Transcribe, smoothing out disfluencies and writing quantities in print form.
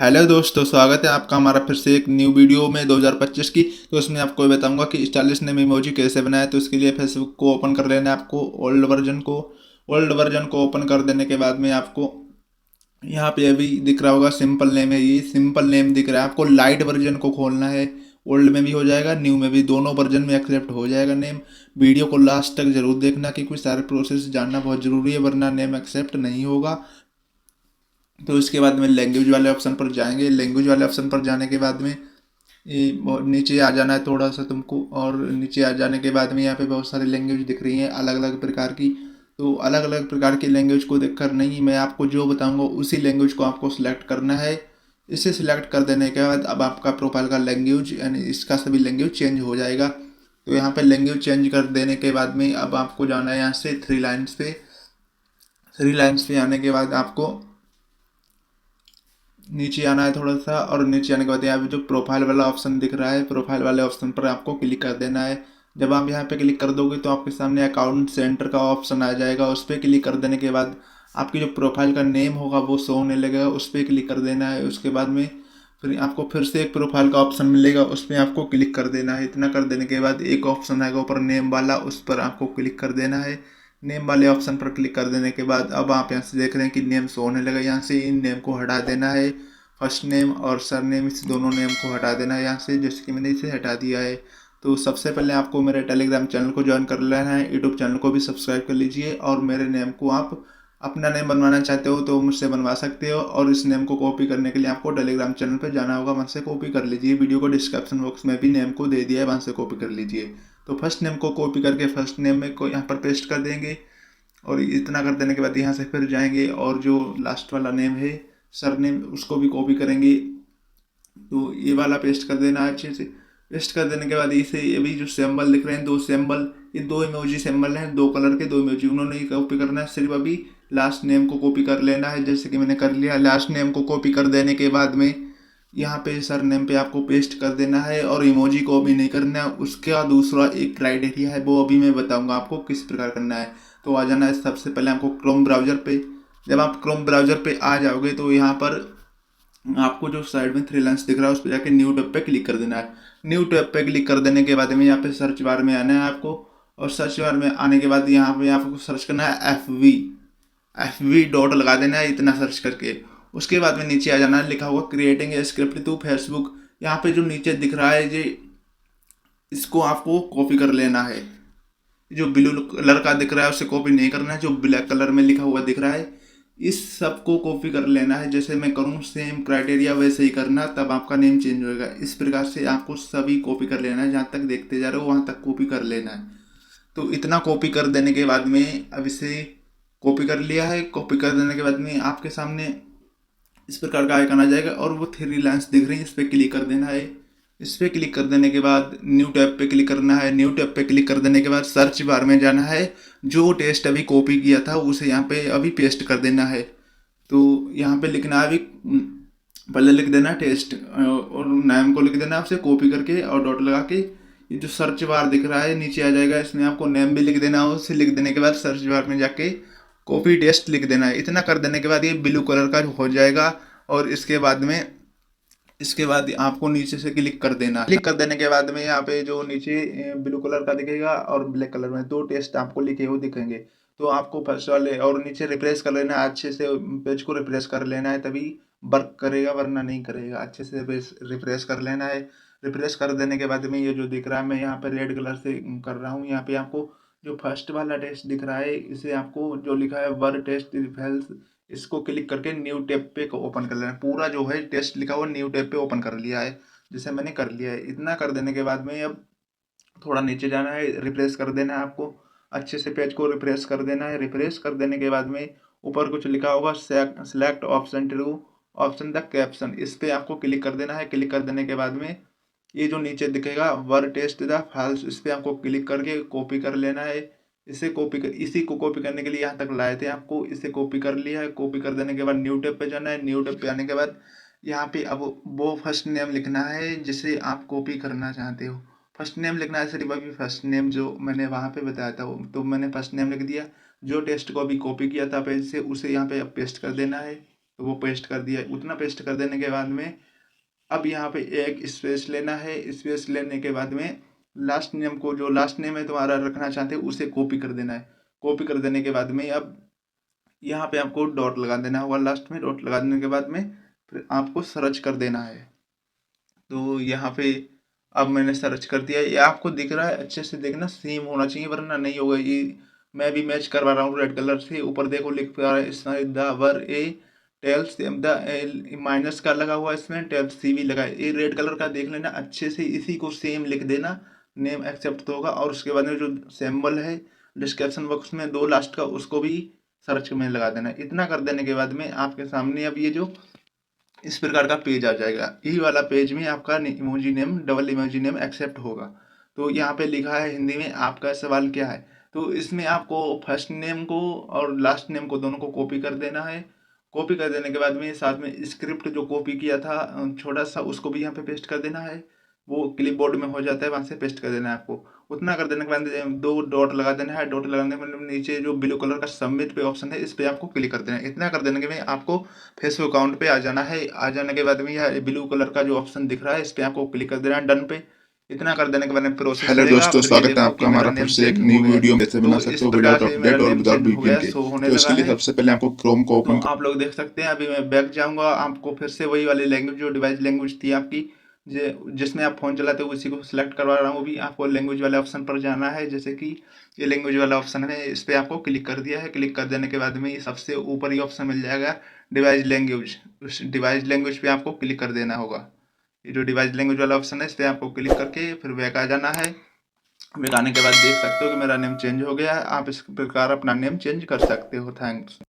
Hello दोस्तों, स्वागत है आपका हमारा फिर से एक न्यू वीडियो में 2025 की। तो इसमें आपको ये बताऊंगा कि स्टाइलिश नेम इमोजी कैसे बनाए। तो इसके लिए फेसबुक को ओपन कर लेना है आपको, ओल्ड वर्जन को ओपन कर देने के बाद में आपको यहाँ पे अभी दिख रहा होगा सिंपल नेम है। ये सिंपल नेम दिख रहा है आपको। लाइट वर्जन को खोलना है। ओल्ड में भी हो जाएगा, न्यू में भी, दोनों वर्जन में एक्सेप्ट हो जाएगा नेम। वीडियो को लास्ट तक जरूर देखना क्योंकि सारे प्रोसेस जानना बहुत ज़रूरी है, वरना नेम एक्सेप्ट नहीं होगा। तो इसके बाद में लैंग्वेज वाले ऑप्शन पर जाएंगे। लैंग्वेज वाले ऑप्शन पर जाने के बाद में ये नीचे आ जाना है थोड़ा सा तुमको, और नीचे आ जाने के बाद में यहाँ पे बहुत सारी लैंग्वेज दिख रही हैं अलग अलग प्रकार की। तो अलग अलग प्रकार की लैंग्वेज को देखकर नहीं, मैं आपको जो बताऊंगा उसी लैंग्वेज को आपको सिलेक्ट करना है। इसे सिलेक्ट कर देने के बाद अब आपका प्रोफाइल का लैंग्वेज यानी इसका सभी लैंग्वेज चेंज हो जाएगा। तो यहाँ पे लैंग्वेज चेंज कर देने के बाद में अब आपको जाना है यहाँ से थ्री लाइन्स पे। थ्री लाइन्स पे आने के बाद आपको नीचे आना है थोड़ा सा, और नीचे आने के बाद यहाँ पे जो प्रोफाइल वाला ऑप्शन दिख रहा है, प्रोफाइल वाले ऑप्शन पर आपको क्लिक कर देना है। जब आप यहाँ पे क्लिक कर दोगे तो आपके सामने अकाउंट सेंटर का ऑप्शन आ जाएगा। उस पर क्लिक कर देने के बाद आपकी जो प्रोफाइल का नेम होगा वो शो होने लगेगा, उस पर क्लिक कर देना है। उसके बाद में फिर आपको फिर से एक प्रोफाइल का ऑप्शन मिलेगा, उस पर आपको क्लिक कर देना है। इतना कर देने के बाद एक ऑप्शन आएगा ऊपर नेम वाला, उस पर आपको क्लिक कर देना है। नेम वाले ऑप्शन पर क्लिक कर देने के बाद अब आप यहाँ से देख रहे हैं कि नेम शो होने लगा। यहाँ से इन नेम को हटा देना है। फर्स्ट नेम और सर नेम, इस दोनों नेम को हटा देना है यहाँ से, जैसे कि मैंने इसे हटा दिया है। तो सबसे पहले आपको मेरे टेलीग्राम चैनल को ज्वाइन कर लेना है, यूट्यूब चैनल को भी सब्सक्राइब कर लीजिए, और मेरे नेम को आप अपना नेम बनवाना चाहते हो तो मुझसे बनवा सकते हो। और इस नेम को कॉपी करने के लिए आपको टेलीग्राम चैनल पर जाना होगा, वहाँ से कॉपी कर लीजिए। वीडियो को डिस्क्रिप्शन बॉक्स में भी नेम को दे दिया है, वहाँ से कॉपी कर लीजिए। तो फर्स्ट नेम को कॉपी करके फर्स्ट नेम में को यहाँ पर पेस्ट कर देंगे, और इतना कर देने के बाद यहाँ से फिर जाएंगे और जो लास्ट वाला नेम है सर नेम, उसको भी कॉपी करेंगे। तो ये वाला पेस्ट कर देना है अच्छे से। पेस्ट कर देने के बाद इसे अभी जो सिंबल दिख रहे हैं दो सिंबल, ये दो इमोजी सिंबल हैं, दो कलर के दो इमोजी, उन्होंने ही कॉपी करना है। सिर्फ अभी लास्ट नेम को कॉपी कर लेना है, जैसे कि मैंने कर लिया। लास्ट नेम को कॉपी कर देने के बाद में यहाँ पे सर नेम पे आपको पेस्ट कर देना है, और इमोजी को अभी नहीं करना है। उसका दूसरा एक क्राइटेरिया है, वो अभी मैं बताऊंगा आपको किस प्रकार करना है। तो आ जाना है सबसे पहले आपको क्रोम ब्राउजर पे। जब आप क्रोम ब्राउजर पे आ जाओगे तो यहाँ पर आपको जो साइड में थ्री लाइन्स दिख रहा है उस पर जाके न्यू टैब पे क्लिक कर देना है। न्यू टैब पे क्लिक कर देने के बाद में यहाँ पे सर्च बार में आना है आपको, और सर्च बार में आने के बाद यहाँ पे आपको सर्च करना है एफ वी डॉट लगा देना है, इतना सर्च करके। उसके बाद में नीचे आ जाना है, लिखा हुआ creating a script to Facebook. यहाँ पे जो नीचे दिख रहा है ये, इसको आपको कॉपी कर लेना है। जो ब्लू कलर का दिख रहा है उसे कॉपी नहीं करना है, जो ब्लैक कलर में लिखा हुआ दिख रहा है इस सब को कॉपी कर लेना है। जैसे मैं करूँ सेम क्राइटेरिया वैसे ही करना, तब आपका नेम चेंज होएगा। इस प्रकार से आपको सभी कॉपी कर लेना है, जहाँ तक देखते जा रहे हो वहाँ तक कॉपी कर लेना है। तो इतना कॉपी कर देने के बाद में अब इसे कॉपी कर लिया है। कॉपी कर देने के बाद में आपके सामने इस प्रकार का आइकन आ जाएगा, और वो थ्री लाइन्स दिख रही है, इस पर क्लिक कर देना है। इस पर क्लिक कर देने के बाद न्यू टैब पे क्लिक करना है। न्यू टैब पे क्लिक कर देने के बाद सर्च बार में जाना है। जो टेस्ट अभी कॉपी किया था उसे यहाँ पे अभी पेस्ट कर देना है। तो यहाँ पे लिखना है अभी, पहले लिख देना टेस्ट और नाम को लिख देना है, उसे कॉपी करके और डॉट लगा के। ये जो सर्च बार दिख रहा है नीचे आ जाएगा, इसमें आपको नेम भी लिख देना है। उसे लिख देने के बाद सर्च बार में जाके कॉपी टेस्ट लिख देना है। इतना कर देने के बाद ये ब्लू कलर का हो जाएगा, और इसके बाद आपको नीचे से क्लिक कर देना है। क्लिक कर देने के बाद में यहाँ पे जो नीचे ब्लू कलर का दिखेगा और ब्लैक कलर में दो टेस्ट आपको लिखे हुए दिखेंगे। तो आपको फर्स्ट वाले और नीचे रिफ्रेश कर लेना है, अच्छे से पेज को रिफ्रेश कर लेना है, तभी वर्क करेगा, वरना नहीं करेगा। अच्छे से रिफ्रेश कर लेना है। रिफ्रेश कर देने के बाद में ये जो दिख रहा है, मैं यहाँ पे रेड कलर से कर रहा हूँ। यहाँ पे आपको जो फर्स्ट वाला टेस्ट दिख रहा है, इसे आपको जो लिखा है वर टेस्ट फेल्स, इसको क्लिक करके न्यू टैब पे ओपन कर लेना। पूरा जो है टेस्ट लिखा हुआ न्यू टैब पे ओपन कर लिया है, जैसे मैंने कर लिया है। इतना कर देने के बाद में अब थोड़ा नीचे जाना है, रिफ्रेश कर देना है आपको। अच्छे से पेज को रिफ्रेश कर देना है। रिफ्रेश कर देने के बाद में ऊपर कुछ लिखा होगा select option to option the caption, इस पर आपको क्लिक कर देना है। क्लिक कर देने के बाद में ये जो नीचे दिखेगा वर टेस्ट द फाइल्स, इस पर आपको क्लिक करके कॉपी कर लेना है। इसी को कॉपी करने के लिए यहाँ तक लाए थे आपको। इसे कॉपी कर लिया है। कॉपी कर देने के बाद न्यू टैब पे जाना है। न्यू टैब पे आने के बाद यहाँ पे अब वो फर्स्ट नेम लिखना है जिसे आप कॉपी करना चाहते हो। फर्स्ट नेम लिखना है सिर्फ अभी फर्स्ट नेम जो मैंने वहाँ पे बताया था, तो मैंने फर्स्ट नेम लिख दिया। जो टेस्ट को अभी कॉपी किया था पेज से, उसे यहाँ पे अब पेस्ट कर देना है। तो वो पेस्ट कर दिया। उतना पेस्ट कर देने के बाद में अब यहाँ पे एक स्पेस लेना है। स्पेस लेने के बाद में लास्ट नेम को, जो लास्ट नेम है तुम्हारा रखना चाहते हो, उसे कॉपी कर देना है। कॉपी कर देने के बाद में अब यहाँ पे आपको डॉट लगा देना होगा। लास्ट में डॉट लगा देने के बाद में फिर आपको सर्च कर देना है। तो यहाँ पे अब मैंने सर्च कर दिया। ये आपको दिख रहा है, अच्छे से देखना, सेम होना चाहिए वरना नहीं होगा। ये मैं भी मैच करवा रहा हूँ रेड कलर से। ऊपर देखो लिख पा रहा है the were A tells the minus का लगा हुआ है, इसमें टेल्स सी भी लगा है। ये रेड कलर का देख लेना अच्छे से, इसी को सेम लिख देना, नेम एक्सेप्ट तो होगा। और उसके बाद में जो सिंबल है डिस्क्रिप्शन बॉक्स में दो लास्ट का, उसको भी सर्च में लगा देना। इतना कर देने के बाद में आपके सामने अब ये जो इस प्रकार का पेज आ जाएगा। यही वाला पेज में आपका emoji name, double emoji name accept होगा। तो यहाँ पे लिखा है हिंदी में आपका सवाल क्या है। तो इसमें आपको फर्स्ट नेम को और लास्ट नेम को दोनों को कॉपी कर देना है। कॉपी कर देने के बाद में साथ में स्क्रिप्ट जो कॉपी किया था छोटा सा, उसको भी यहाँ पे पेस्ट कर देना है। वो क्लिपबोर्ड में हो जाता है, वहाँ से पेस्ट कर देना है आपको। उतना कर देने के बाद दो डॉट लगा देना है। डॉट लगाने के बाद नीचे जो ब्लू कलर का सबमिट पे ऑप्शन है, इस पे आपको क्लिक कर देना है। इतना कर देने के बाद आपको फेसबुक अकाउंट पे आ जाना है। आ जाने के बाद में यह ब्लू कलर का जो ऑप्शन दिख रहा है, इस पे आपको क्लिक कर देना है, डन पे। इतना कर देने के बाद में प्रोसेस हेलो चलेगा। दोस्तों, फिर ये स्वागत है देखो कि आपका मेरा हमारा फिर नेम से एक चेंज न्यू हो गया। वीडियो में कैसे बना तो सकते इस हो प्रकार विदाउट से मेरा अपडेट और नेम विदाउट चेंज हो वीपीएन गया, के। शो होने तो लगा इसके लिए है। सबसे पहले आपको क्रोम को तो ओपन आप लोग देख सकते हैं, अभी मैं बैक जाऊंगा, आपको फिर से वही वाली लैंग्वेज, जो डिवाइस लैंग्वेज थी आपकी, जिसमें आप फोन चलाते हो, उसी को सिलेक्ट करवा रहा हूँ। भी आपको लैंग्वेज वाले ऑप्शन पर जाना है। जैसे कि ये लैंग्वेज वाला ऑप्शन है, इस पर आपको क्लिक कर दिया है। क्लिक कर देने के बाद में ये सबसे ऊपर ही ऑप्शन मिल जाएगा डिवाइस लैंग्वेज। उस डिवाइस लैंग्वेज पे आपको क्लिक कर देना होगा। ये जो डिवाइस लैंग्वेज वाला ऑप्शन है, इस पर आपको क्लिक करके फिर बैक आ जाना है। बैक आने के बाद देख सकते हो कि मेरा नेम चेंज हो गया है। आप इस प्रकार अपना नेम चेंज कर सकते हो। थैंक्स।